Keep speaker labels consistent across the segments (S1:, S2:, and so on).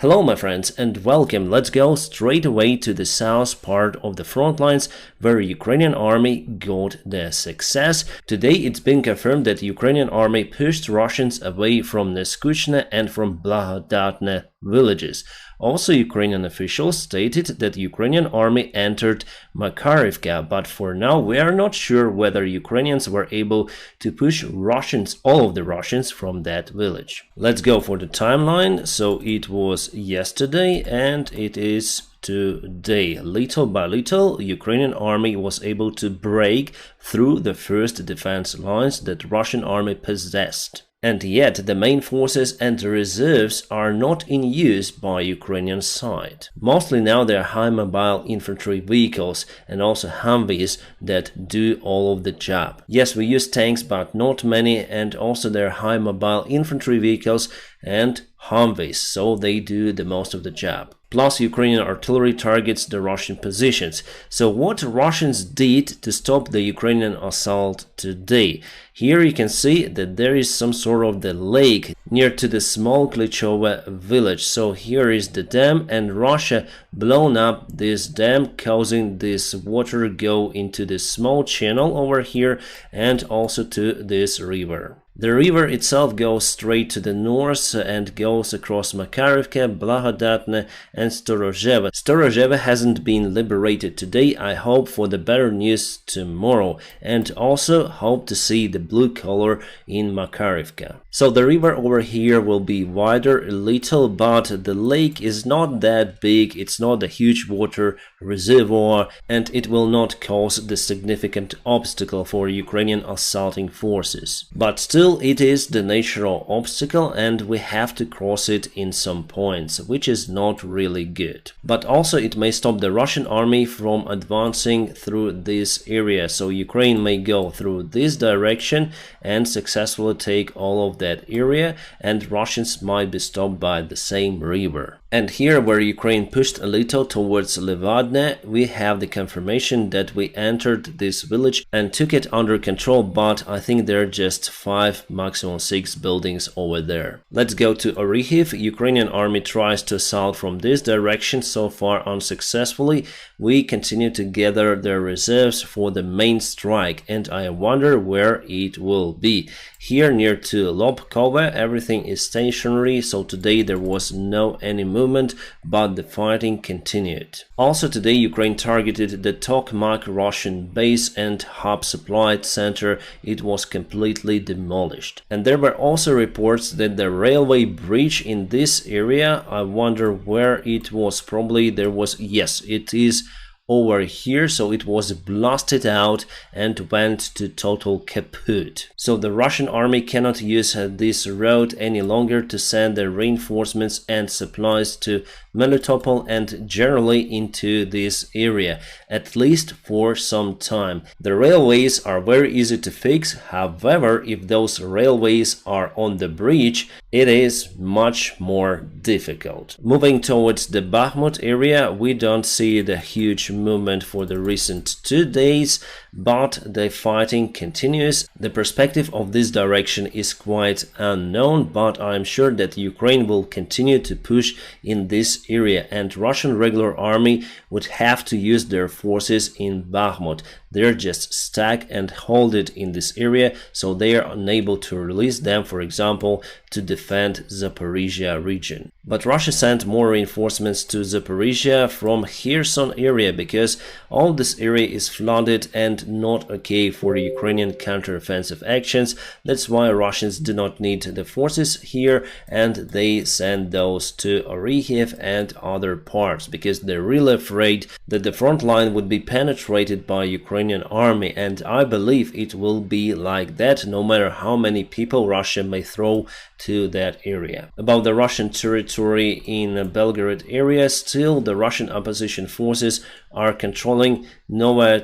S1: Hello my friends and welcome. Let's go straight away to the south part of the front lines where Ukrainian army got their success. Today it's been confirmed that Ukrainian army pushed Russians away from Neskuchne and from Blagodatne villages. Also, Ukrainian officials stated that Ukrainian army entered Makharivka, but for now we are not sure whether Ukrainians were able to push all of the Russians from that village. Let's go for the timeline. So it was yesterday and it is today. Little by little, Ukrainian army was able to break through the first defense lines that Russian army possessed. And yet, the main forces and the reserves are not in use by Ukrainian side. Mostly now they are high mobile infantry vehicles and also Humvees that do all of the job. Yes, we use tanks, but not many, and also there are high mobile infantry vehicles and Humvees, so they do the most of the job. Plus, Ukrainian artillery targets the Russian positions. So what Russians did to stop the Ukrainian assault today? Here you can see that there is some sort of the lake near to the small Klitschova village. So here is the dam, and Russia blown up this dam, causing this water go into this small channel over here and also to this river. The river itself goes straight to the north and goes across Makharivka, Blagodatne and Starky. Starky hasn't been liberated today. I hope for the better news tomorrow, and also hope to see the blue color in Makharivka. So the river over here will be wider a little, but the lake is not that big. It's not a huge water reservoir, and it will not cause the significant obstacle for Ukrainian assaulting forces. But still, it is the natural obstacle and we have to cross it in some points, which is not really good. But also it may stop the Russian army from advancing through this area, so Ukraine may go through this direction and successfully take all of that area, and Russians might be stopped by the same river. And here where Ukraine pushed a little towards Levadne, we have the confirmation that we entered this village and took it under control, but I think there are just 5, maximum 6 buildings over there. Let's go to Kharkiv. Ukrainian army tries to assault from this direction, so far unsuccessfully. We continue to gather their reserves for the main strike, and I wonder where it will be. Here near to Lobkova, everything is stationary, so today there was no any movement, but the fighting continued. Also today Ukraine targeted the Tokmak Russian base and hub supply center. It was completely demolished. And there were also reports that the railway bridge in this area, I wonder where it was. Probably there was, yes, it is over here, so it was blasted out and went to total kaput. So the Russian army cannot use this road any longer to send their reinforcements and supplies to Melitopol and generally into this area, at least for some time. The railways are very easy to fix, however, if those railways are on the bridge, it is much more difficult. Moving towards the Bakhmut area, we don't see the huge movement for the recent 2 days, but the fighting continues. The perspective of this direction is quite unknown, but I'm sure that Ukraine will continue to push in this area, and Russian regular army would have to use their forces in Bakhmut. They're just stuck and hold it in this area, so they are unable to release them, for example, to defend Zaporizhzhia region. But Russia sent more reinforcements to Zaporizhzhia from Kherson area because all this area is flooded and not okay for Ukrainian counteroffensive actions. That's why Russians do not need the forces here, and they send those to Kharkiv and other parts because they're really afraid that the front line would be penetrated by Ukrainian army, and I believe it will be like that no matter how many people Russia may throw to that area. About the Russian territory in Belgorod area, still the Russian opposition forces are controlling Novaya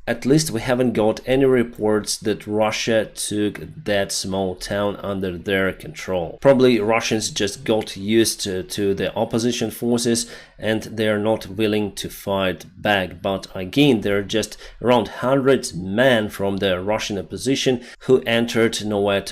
S1: At least we haven't got any reports that Russia took that small town under their control. Probably Russians just got used to the opposition forces and they are not willing to fight back. But again, there are just around 100 men from the Russian opposition who entered Novaya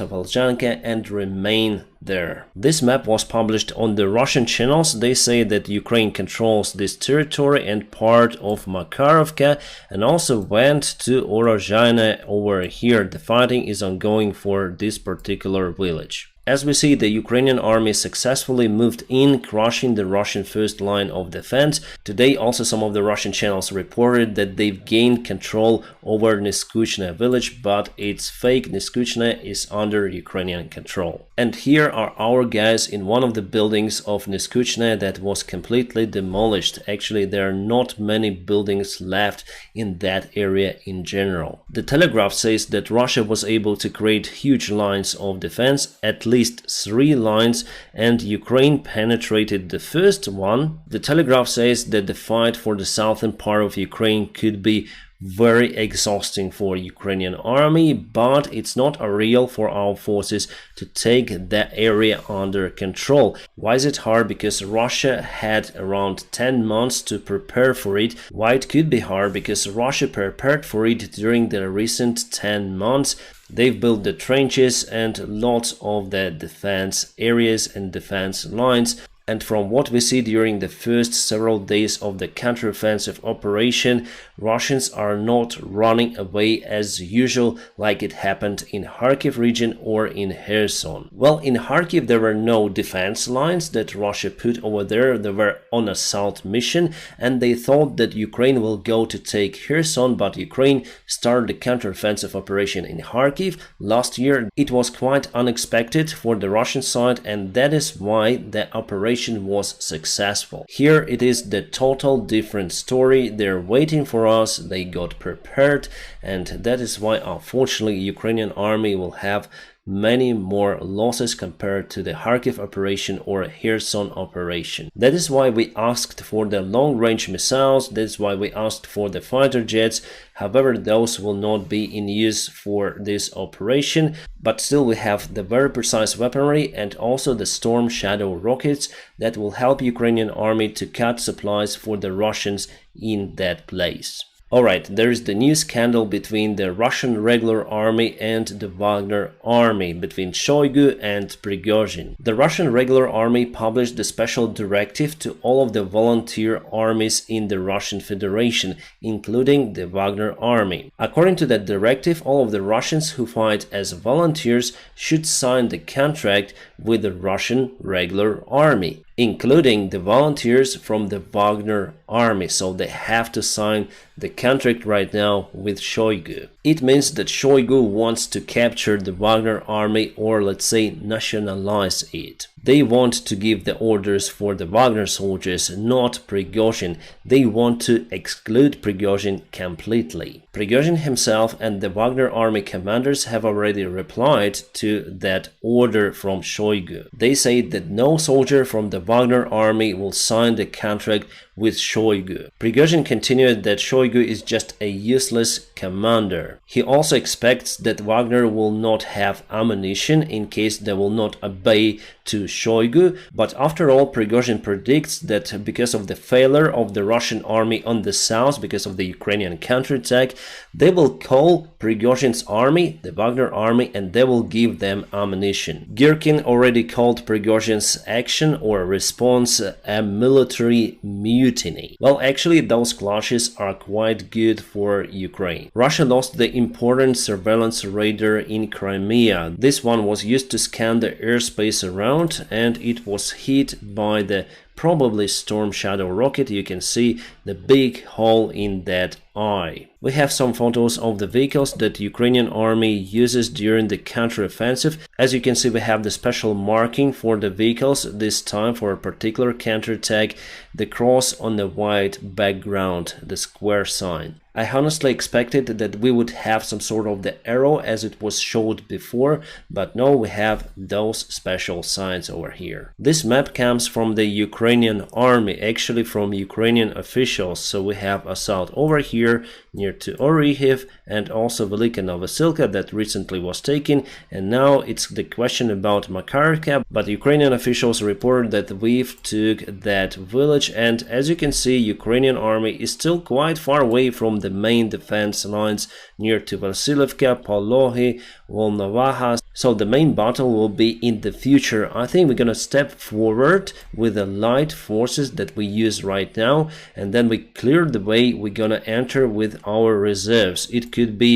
S1: and remain there. This map was published on the Russian channels. They say that Ukraine controls this territory and part of Makharovka, and also went to Orozhaina over here. The fighting is ongoing for this particular village. As we see, the Ukrainian army successfully moved in, crushing the Russian first line of defense. Today, also some of the Russian channels reported that they've gained control over Neskuchne village, but it's fake. Neskuchne is under Ukrainian control. And here are our guys in one of the buildings of Neskuchne that was completely demolished. Actually, there are not many buildings left in that area in general. The Telegraph says that Russia was able to create huge lines of defense, at least 3 lines, and Ukraine penetrated the first one. The Telegraph says that the fight for the southern part of Ukraine could be very exhausting for Ukrainian army, but it's not real for our forces to take that area under control. Why is it hard? Because Russia had around 10 months to prepare for it. Why it could be hard? Because Russia prepared for it during the recent 10 months. They've built the trenches and lots of the defense areas and defense lines. And from what we see during the first several days of the counteroffensive operation, Russians are not running away as usual like it happened in Kharkiv region or in Kherson. Well, in Kharkiv there were no defense lines that Russia put over there. They were on assault mission, and they thought that Ukraine will go to take Kherson, but Ukraine started the counteroffensive operation in Kharkiv last year. It was quite unexpected for the Russian side, and that is why the operation was successful. Here it is the total different story. They're waiting for us, they got prepared, and that is why unfortunately Ukrainian army will have many more losses compared to the Kharkiv operation or Kherson operation. That is why we asked for the long-range missiles, that's why we asked for the fighter jets. However, those will not be in use for this operation, but still we have the very precise weaponry and also the Storm Shadow rockets that will help Ukrainian army to cut supplies for the Russians in that place. Alright, there is the new scandal between the Russian regular army and the Wagner army, between Shoigu and Prigozhin. The Russian regular army published the special directive to all of the volunteer armies in the Russian Federation, including the Wagner army. According to that directive, all of the Russians who fight as volunteers should sign the contract with the Russian regular army, including the volunteers from the Wagner army, so they have to sign the contract right now with Shoigu. It means that Shoigu wants to capture the Wagner army, or let's say nationalize it. They want to give the orders for the Wagner soldiers, not Prigozhin. They want to exclude Prigozhin completely. Prigozhin himself and the Wagner army commanders have already replied to that order from Shoigu. They say that no soldier from the Wagner army will sign the contract with Shoigu. Prigozhin continued that Shoigu is just a useless commander. He also expects that Wagner will not have ammunition in case they will not obey to Shoigu, but after all, Prigozhin predicts that because of the failure of the Russian army on the south, because of the Ukrainian counterattack, they will call Prigozhin's army, the Wagner army, and they will give them ammunition. Girkin already called Prigozhin's action or response a military mutiny. Well, actually, those clashes are quite good for Ukraine. Russia lost the important surveillance radar in Crimea. This one was used to scan the airspace around, and it was hit by the probably Storm Shadow rocket. You can see the big hole in that eye. We have some photos of the vehicles that Ukrainian army uses during the counteroffensive. As you can see, we have the special marking for the vehicles, this time for a particular counterattack, the cross on the white background, the square sign. I honestly expected that we would have some sort of the arrow as it was showed before, but no, we have those special signs over here. This map comes from the Ukrainian army, actually from Ukrainian officials. So we have assault over here near to Orikhiv and also Velika Novosilka that recently was taken, and now it's the question about Makharovka, but Ukrainian officials reported that we've took that village, and as you can see, Ukrainian army is still quite far away from the main defense lines near to Vasilivka, Polohi, Volnovakha. So the main battle will be in the future. I think we're gonna step forward with the light forces that we use right now, and then we clear the way. We're gonna enter with our reserves. It could be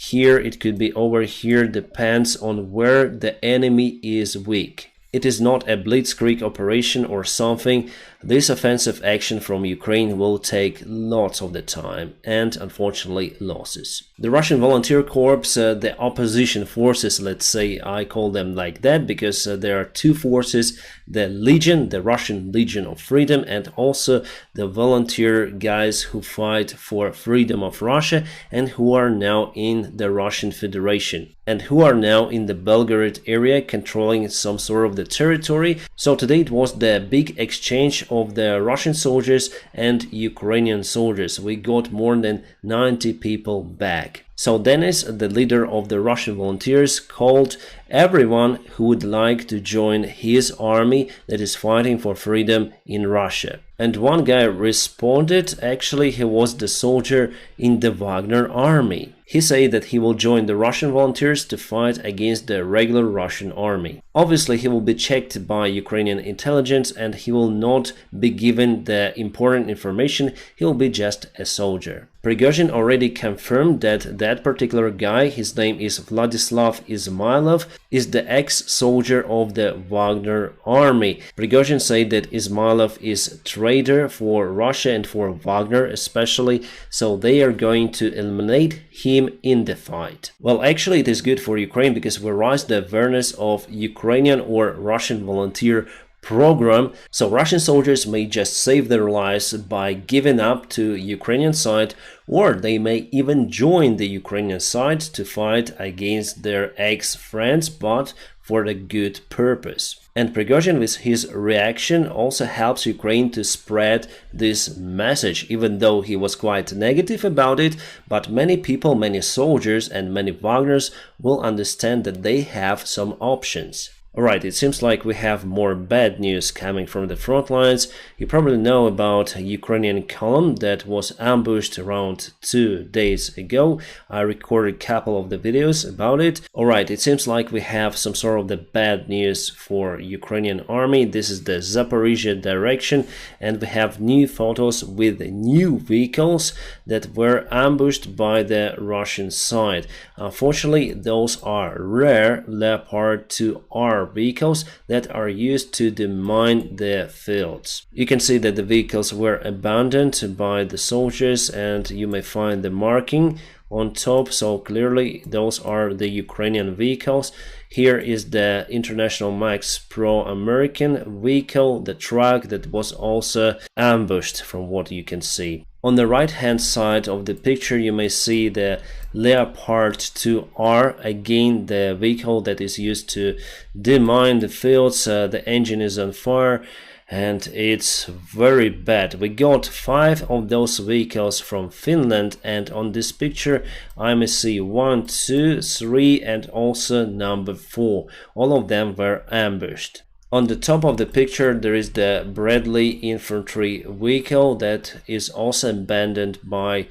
S1: here, it could be over here, depends on where the enemy is weak. It is not a blitzkrieg operation or something. This offensive action from Ukraine will take lots of the time and, unfortunately, losses. The Russian Volunteer Corps, the opposition forces, let's say, I call them like that because there are two forces, the Legion, the Russian Legion of Freedom, and also the volunteer guys who fight for freedom of Russia and who are now in the Russian Federation and who are now in the Belgorod area controlling some sort of the territory. So today it was the big exchange of the Russian soldiers and Ukrainian soldiers. We got more than 90 people back. So Denis, the leader of the Russian volunteers, called everyone who would like to join his army that is fighting for freedom in Russia. And one guy responded, actually he was the soldier in the Wagner army. He said that he will join the Russian volunteers to fight against the regular Russian army. Obviously he will be checked by Ukrainian intelligence and he will not be given the important information, he will be just a soldier. Prigozhin already confirmed that that particular guy, his name is Vladislav Izmailov, is the ex-soldier of the Wagner army. Prigozhin said that Izmailov is a traitor for Russia and for Wagner especially, so they are going to eliminate him in the fight. Well, actually it is good for Ukraine because we raise the awareness of Ukrainian or Russian volunteer program, so Russian soldiers may just save their lives by giving up to Ukrainian side, or they may even join the Ukrainian side to fight against their ex-friends, but for a good purpose. And Prigozhin with his reaction also helps Ukraine to spread this message, even though he was quite negative about it, but many people, many soldiers and many Wagners will understand that they have some options. Alright, it seems like we have more bad news coming from the front lines. You probably know about a Ukrainian column that was ambushed around 2 days ago. I recorded a couple of the videos about it. Alright, it seems like we have some sort of the bad news for Ukrainian army. This is the Zaporizhzhia direction, and we have new photos with new vehicles that were ambushed by the Russian side. Unfortunately, those are rare Leopard 2R vehicles that are used to demine the fields. You can see that the vehicles were abandoned by the soldiers, and you may find the marking on top, so clearly those are the Ukrainian vehicles. Here is the International Max Pro American vehicle, the truck that was also ambushed from what you can see. On the right hand side of the picture you may see the Leopard 2R, again the vehicle that is used to demine the fields. The engine is on fire and it's very bad. We got 5 of those vehicles from Finland, and on this picture I may see 1, 2, 3 and also number 4. All of them were ambushed. On the top of the picture there is the Bradley infantry vehicle that is also abandoned by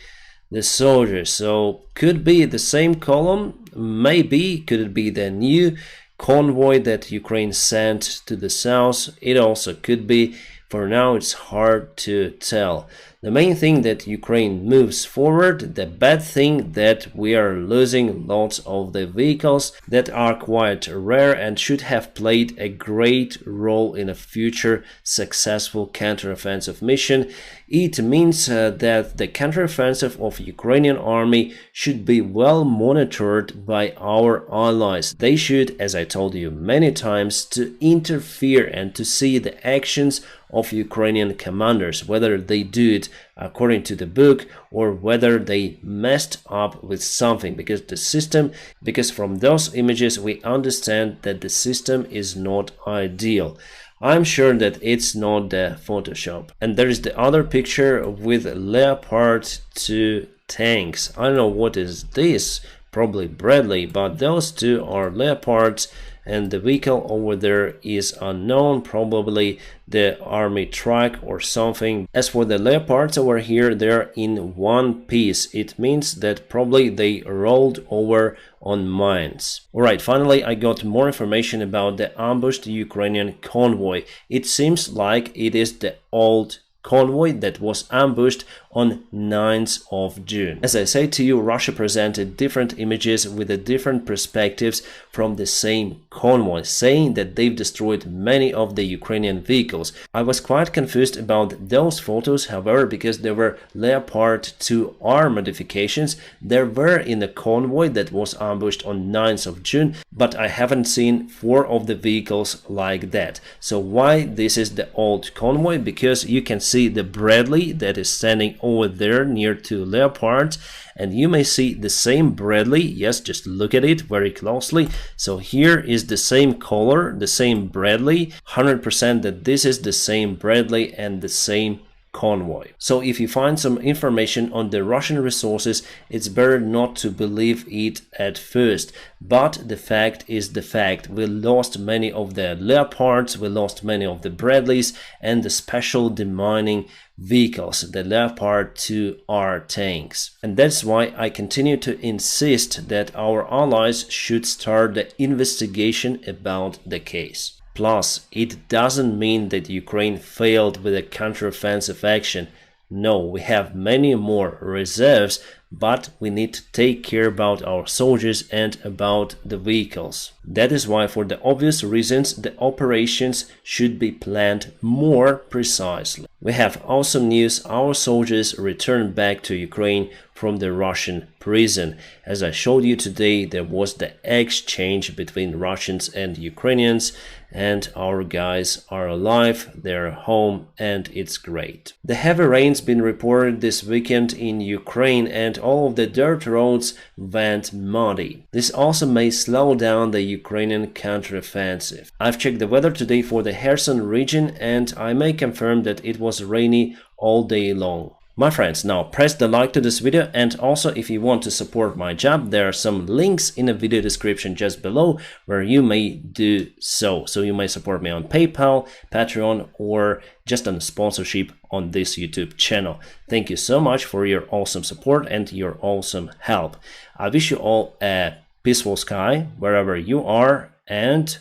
S1: the soldiers. So could be the same column, maybe could it be the new convoy that Ukraine sent to the south? It also could be. For now it's hard to tell. The main thing that Ukraine moves forward, the bad thing that we are losing lots of the vehicles that are quite rare and should have played a great role in a future successful counteroffensive mission. It means that the counteroffensive of Ukrainian army should be well monitored by our allies. They should, as I told you many times, to interfere and to see the actions of Ukrainian commanders, whether they do it according to the book or whether they messed up with something, because from those images we understand that the system is not ideal. I'm sure that it's not the Photoshop. And there is the other picture with Leopard 2 tanks. I don't know what is this, probably Bradley, but those two are Leopards and the vehicle over there is unknown, probably the army truck or something. As for the leopards over here, they're in one piece. It means that probably they rolled over on mines. Alright, finally I got more information about the ambushed Ukrainian convoy. It seems like it is the old convoy that was ambushed on 9th of June. As I say to you, Russia presented different images with the different perspectives from the same convoy, saying that they've destroyed many of the Ukrainian vehicles. I was quite confused about those photos, however, because there were Leopard 2R modifications. There were in the convoy that was ambushed on 9th of June, but I haven't seen 4 of the vehicles like that. So why this is the old convoy? Because you can see the Bradley that is standing over there near to Leopards, and you may see the same Bradley. Yes, just look at it very closely. So here is the same color, the same Bradley, 100% that this is the same Bradley and the same convoy. So if you find some information on the Russian resources, it's better not to believe it at first. But the fact is the fact. We lost many of the Leopards, we lost many of the Bradleys and the special demining vehicles, the Leopard 2R tanks. And that's why I continue to insist that our allies should start the investigation about the case. Plus, it doesn't mean that Ukraine failed with a counteroffensive action. No, we have many more reserves, but we need to take care about our soldiers and about the vehicles. That is why, for the obvious reasons, the operations should be planned more precisely. We have awesome news. Our soldiers returned back to Ukraine from the Russian prison. As I showed you today, there was the exchange between Russians and Ukrainians, and our guys are alive, they're home, and it's great. The heavy rains been reported this weekend in Ukraine, and all of the dirt roads went muddy. This also may slow down the Ukrainian counteroffensive. I've checked the weather today for the Kherson region, and I may confirm that it was rainy all day long. My friends, now press the like to this video, and also if you want to support my job, there are some links in the video description just below where you may do so. So you may support me on PayPal, Patreon, or just on sponsorship on this YouTube channel. Thank you so much for your awesome support and your awesome help. I wish you all a peaceful sky wherever you are, and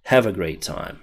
S1: have a great time.